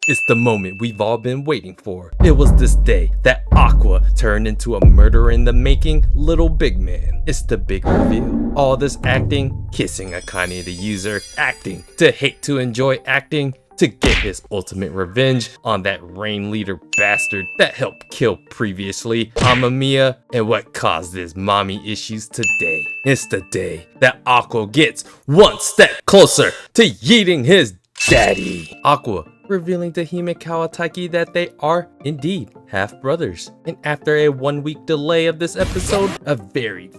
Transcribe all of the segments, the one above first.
It's the moment we've all been waiting for. It was this day that Aqua turned into a murderer in the making little big man. It's the big reveal. All this acting, kissing Akane the user, acting to hate to enjoy acting, to get his ultimate revenge on that rain leader bastard that helped kill previously Amamiya and what caused his mommy issues today. It's the day that Aqua gets one step closer to yeeting his daddy. Aqua revealing to Hime Kawataki that they are indeed half brothers. And after a 1 week delay of this episode, a very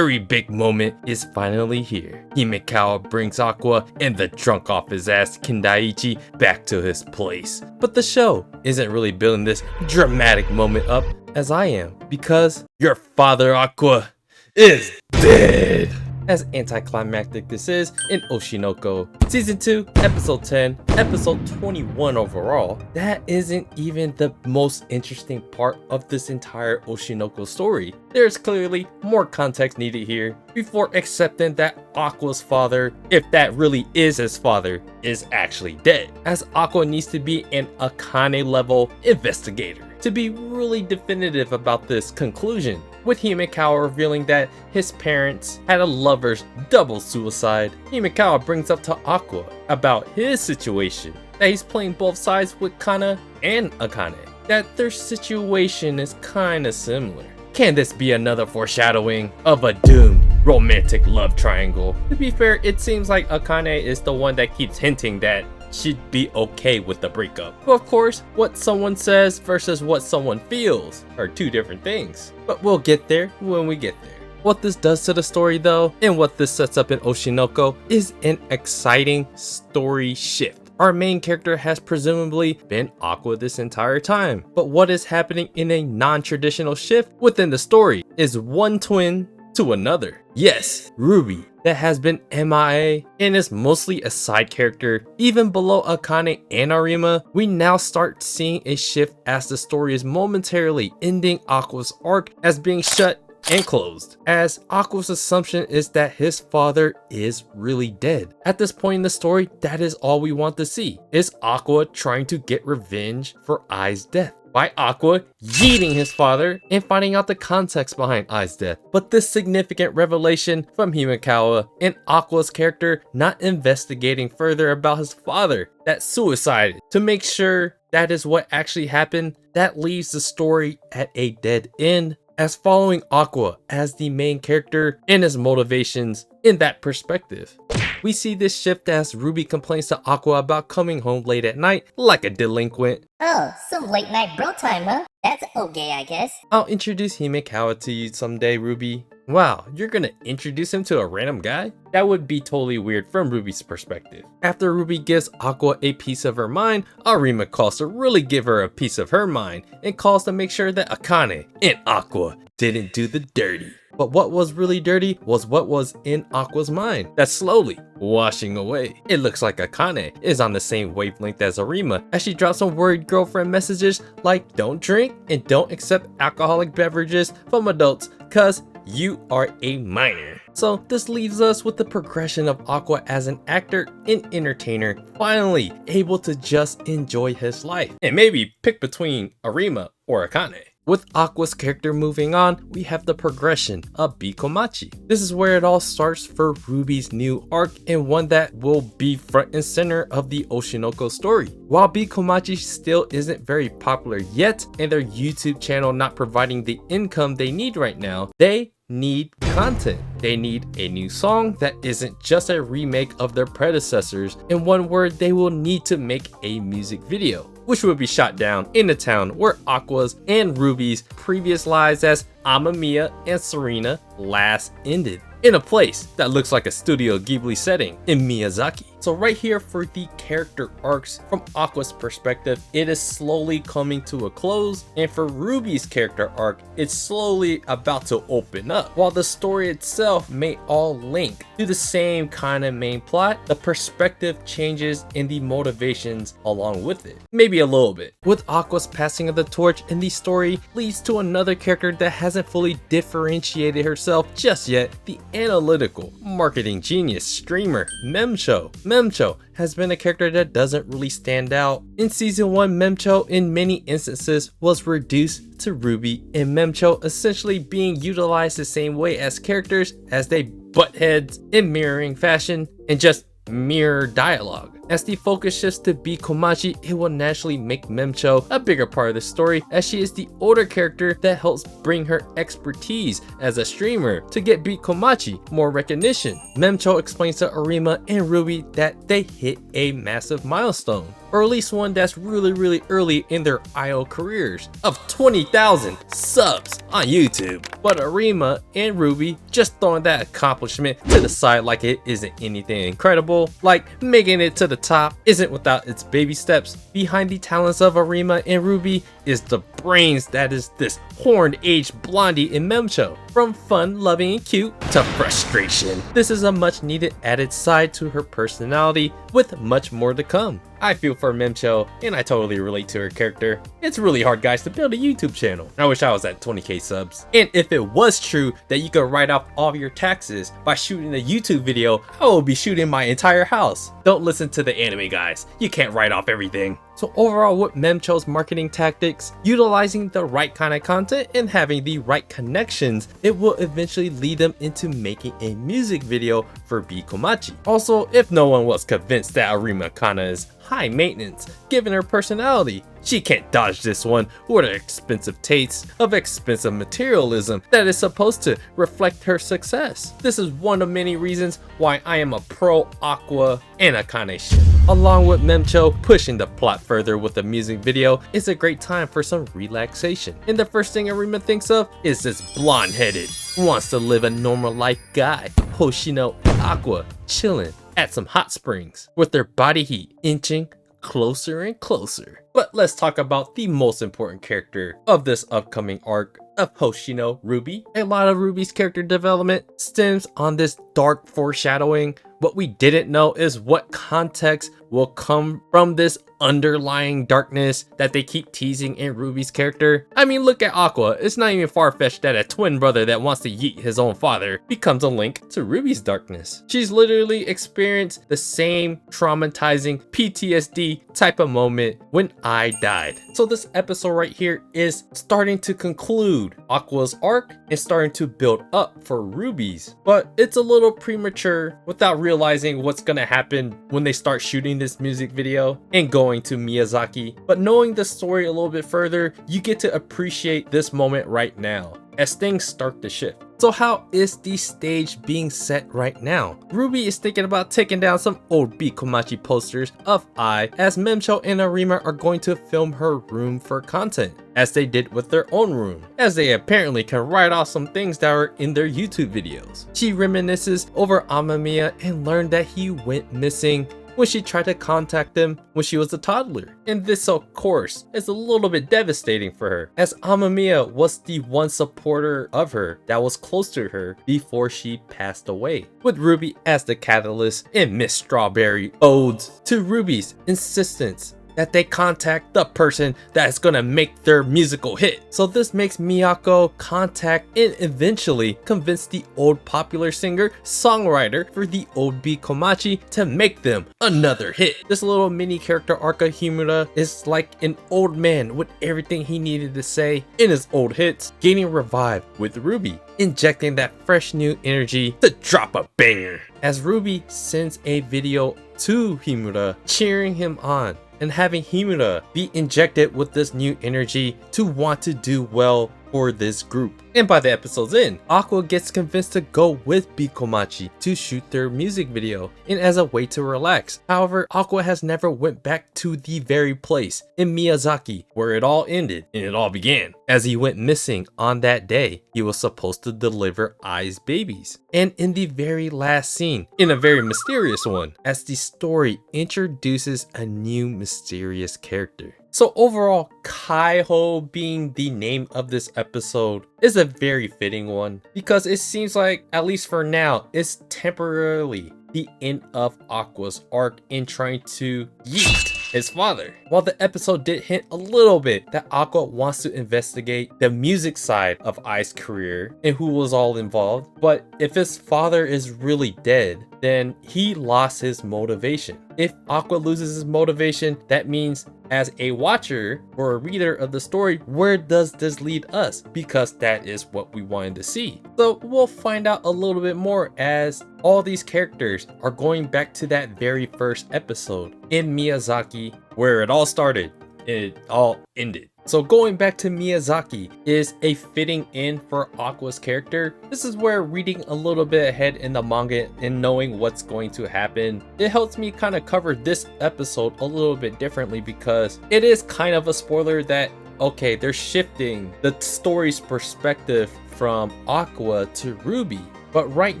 big moment is finally here. Himekawa brings Aqua and the drunk off his ass Kindaichi back to his place. But the show isn't really building this dramatic moment up as I am, because your father Aqua is dead. As anticlimactic this is in Oshinoko Season 2, Episode 10, Episode 21 overall, that isn't even the most interesting part of this entire Oshinoko story. There's clearly more context needed here before accepting that Aqua's father, if that really is his father, is actually dead, as Aqua needs to be an Akane level investigator to be really definitive about this conclusion, with Himekawa revealing that his parents had a lover's double suicide. Himekawa brings up to Aqua about his situation, that he's playing both sides with Kana and Akane, that their situation is kinda similar. Can this be another foreshadowing of a doomed romantic love triangle? To be fair, it seems like Akane is the one that keeps hinting that she'd be okay with the breakup. But of course, what someone says versus what someone feels are two different things. But we'll get there when we get there. What this does to the story though, and what this sets up in Oshinoko, is an exciting story shift. Our main character has presumably been Aqua this entire time, but what is happening in a non-traditional shift within the story is one twin to another. Yes, Ruby, that has been MIA and is mostly a side character. Even below Akane and Arima, we now start seeing a shift as the story is momentarily ending Aqua's arc as being shut and closed, as Aqua's assumption is that his father is really dead. At this point in the story, that is all we want to see, is Aqua trying to get revenge for Ai's death by Aqua yeeting his father and finding out the context behind Ai's death. But this significant revelation from Himekawa and Aqua's character not investigating further about his father that suicided to make sure that is what actually happened, that leaves the story at a dead end, as following Aqua as the main character and his motivations in that perspective. We see this shift as Ruby complains to Aqua about coming home late at night like a delinquent. Oh, some late night bro time, huh? That's okay, I guess. I'll introduce Himekawa to you someday, Ruby. Wow, you're gonna introduce him to a random guy? That would be totally weird from Ruby's perspective. After Ruby gives Aqua a piece of her mind, Arima calls to really give her a piece of her mind and calls to make sure that Akane and Aqua didn't do the dirty. But what was really dirty was what was in Aqua's mind that's slowly washing away. It looks like Akane is on the same wavelength as Arima as she drops some worried girlfriend messages like don't drink and don't accept alcoholic beverages from adults cause you are a minor. So this leaves us with the progression of Aqua as an actor and entertainer, finally able to just enjoy his life and maybe pick between Arima or Akane. With Aqua's character moving on, we have the progression of B-Komachi. This is where it all starts for Ruby's new arc, and one that will be front and center of the Oshinoko story. While B-Komachi still isn't very popular yet, and their YouTube channel not providing the income they need right now, they need content. They need a new song that isn't just a remake of their predecessors. In one word, they will need to make a music video, which will be shot down in the town where Aqua's and Ruby's previous lives as Amamiya and Serena last ended, in a place that looks like a Studio Ghibli setting in Miyazaki. So right here for the character arcs from Aqua's perspective, it is slowly coming to a close, and for Ruby's character arc, it's slowly about to open up. While the story itself may all link to the same kind of main plot, the perspective changes and the motivations along with it, maybe a little bit. With Aqua's passing of the torch in the story leads to another character that hasn't fully differentiated herself just yet, the analytical marketing genius streamer mem-cho. mem-cho has been a character that doesn't really stand out. In season 1, mem-cho in many instances was reduced to Ruby, and mem-cho essentially being utilized the same way as characters as they butt heads in mirroring fashion and just mirror dialogue. As the focus shifts to B-Komachi, it will naturally make mem-cho a bigger part of the story, as she is the older character that helps bring her expertise as a streamer to get B-Komachi more recognition. Mem-cho explains to Arima and Ruby that they hit a massive milestone, or at least one that's really early in their IO careers, of 20,000 subs on YouTube. But Arima and Ruby just throwing that accomplishment to the side like it isn't anything incredible, like making it to the top isn't without its baby steps. Behind the talents of Arima and Ruby is the brains that is this horn-aged blondie in mem-cho. From fun, loving, and cute to frustration, this is a much needed added side to her personality, with much more to come. I feel for mem-cho, and I totally relate to her character. It's really hard, guys, to build a YouTube channel. I wish I was at 20k subs. And if it was true that you could write off all of your taxes by shooting a YouTube video, I will be shooting my entire house. Don't listen to the anime guys. You can't write off everything. So overall, with mem-cho's marketing tactics, utilizing the right kind of content and having the right connections, it will eventually lead them into making a music video for B-Komachi. Also, if no one was convinced that Arima Kana is high maintenance, given her personality, she can't dodge this one with her expensive tastes of expensive materialism that is supposed to reflect her success. This is one of many reasons why I am a pro Aqua and Akane ship. Along with mem-cho pushing the plot further with the music video, it's a great time for some relaxation. And the first thing Arima thinks of is this blonde-headed, wants to live a normal life guy, Hoshino and Aqua, chilling at some hot springs with their body heat inching closer and closer. But let's talk about the most important character of this upcoming arc of Hoshino, Ruby. A lot of Ruby's character development stems on this dark foreshadowing. What we didn't know is what context will come from this underlying darkness that they keep teasing in Ruby's character. I mean, look at Aqua. It's not even far-fetched that a twin brother that wants to yeet his own father becomes a link to Ruby's darkness. She's literally experienced the same traumatizing PTSD type of moment when I died. So this episode right here is starting to conclude Aqua's arc and starting to build up for Ruby's, but it's a little premature without realizing what's gonna happen when they start shooting this music video and going to Miyazaki. But knowing the story a little bit further, you get to appreciate this moment right now as things start to shift. So how is the stage being set right now? Ruby is thinking about taking down some old B-Komachi posters of I, as mem-cho and Arima are going to film her room for content, as they did with their own room, as they apparently can write off some things that are in their YouTube videos. She reminisces over Amamiya and learned that he went missing when she tried to contact him when she was a toddler. And this, of course, is a little bit devastating for her, as Amamiya was the one supporter of her that was close to her before she passed away, with Ruby as the catalyst in Miss Strawberry odes to Ruby's insistence that they contact the person that is gonna make their musical hit. So this makes Miyako contact and eventually convince the old popular singer songwriter for the old B-Komachi to make them another hit. This little mini character arc of Himura is like an old man with everything he needed to say in his old hits, getting revived with Ruby, injecting that fresh new energy to drop a banger, as Ruby sends a video to Himura cheering him on and having Himura be injected with this new energy to want to do well for this group. And by the episode's end, Aqua gets convinced to go with B-Komachi to shoot their music video, and as a way to relax. However, Aqua has never went back to the very place in Miyazaki where it all ended and it all began, as he went missing on that day he was supposed to deliver Ai's babies. And in the very last scene, in a very mysterious one, as the story introduces a new mysterious character. So overall, Kaiho being the name of this episode is a very fitting one, because it seems like, at least for now, it's temporarily the end of Aqua's arc in trying to yeet his father. While the episode did hint a little bit that Aqua wants to investigate the music side of Ai's career and who was all involved, but if his father is really dead, then he lost his motivation. If Aqua loses his motivation, that means as a watcher or a reader of the story, where does this lead us? Because that is what we wanted to see. So we'll find out a little bit more as all these characters are going back to that very first episode in Miyazaki, where it all started and it all ended. So going back to Miyazaki is a fitting in for Aqua's character. This is where reading a little bit ahead in the manga and knowing what's going to happen, it helps me kind of cover this episode a little bit differently, because it is kind of a spoiler that, okay, they're shifting the story's perspective from Aqua to Ruby. But right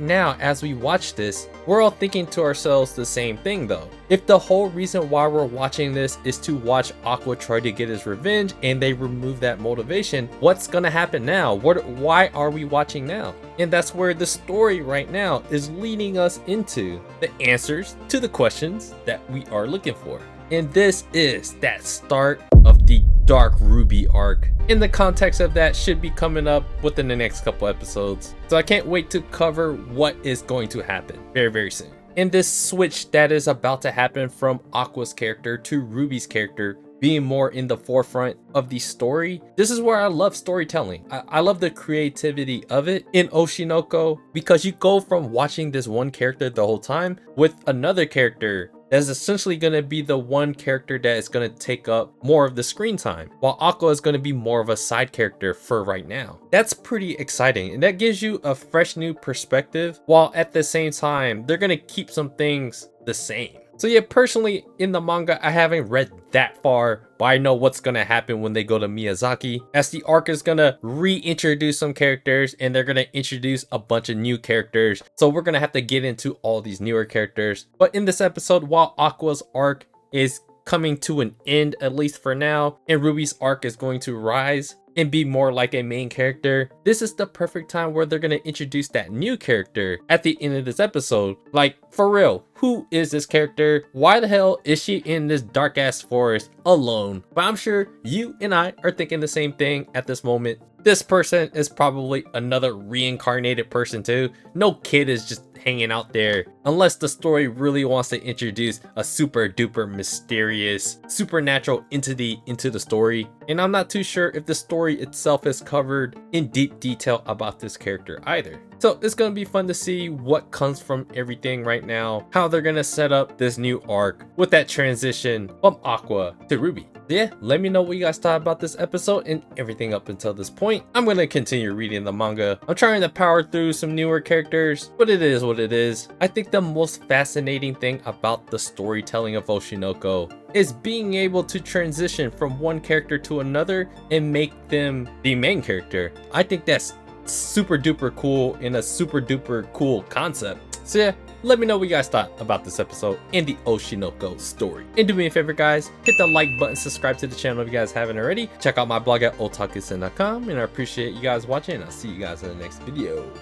now, as we watch this, we're all thinking to ourselves the same thing though. If the whole reason why we're watching this is to watch Aqua try to get his revenge and they remove that motivation, what's gonna happen now? Why are we watching now? And that's where the story right now is leading us into the answers to the questions that we are looking for. And this is that start of the Dark Ruby arc. In the context of that should be coming up within the next couple episodes. So I can't wait to cover what is going to happen very, very soon. In this switch that is about to happen from Aqua's character to Ruby's character being more in the forefront of the story, this is where I love storytelling. I love the creativity of it in Oshinoko, because you go from watching this one character the whole time with another character that's essentially going to be the one character that is going to take up more of the screen time, while Aqua is going to be more of a side character for right now. That's pretty exciting, and that gives you a fresh new perspective, while at the same time they're going to keep some things the same. So yeah, personally in the manga I haven't read that far, but I know what's gonna happen when they go to Miyazaki, as the arc is gonna reintroduce some characters and they're gonna introduce a bunch of new characters. So we're gonna have to get into all these newer characters. But in this episode, while Aqua's arc is coming to an end, at least for now, and Ruby's arc is going to rise and be more like a main character, this is the perfect time where they're gonna introduce that new character at the end of this episode. Like, for real, who is this character? Why the hell is she in this dark ass forest alone? But I'm sure you and I are thinking the same thing at this moment. This person is probably another reincarnated person too. No kid is just hanging out there, unless the story really wants to introduce a super duper mysterious supernatural entity into the story. And I'm not too sure if the story itself is covered in deep detail about this character either. So it's gonna be fun to see what comes from everything right now, how they're gonna set up this new arc with that transition from Aqua to Ruby. Yeah, let me know what you guys thought about this episode and everything up until this point. I'm gonna continue reading the manga. I'm trying to power through some newer characters, but it is what it is. I think the most fascinating thing about the storytelling of Oshinoko is being able to transition from one character to another and make them the main character. I think that's super duper cool and a super duper cool concept. So yeah, let me know what you guys thought about this episode and the Oshinoko story. And do me a favor guys, hit the like button, subscribe to the channel if you guys haven't already. Check out my blog at otakusen.com, and I appreciate you guys watching, and I'll see you guys in the next video.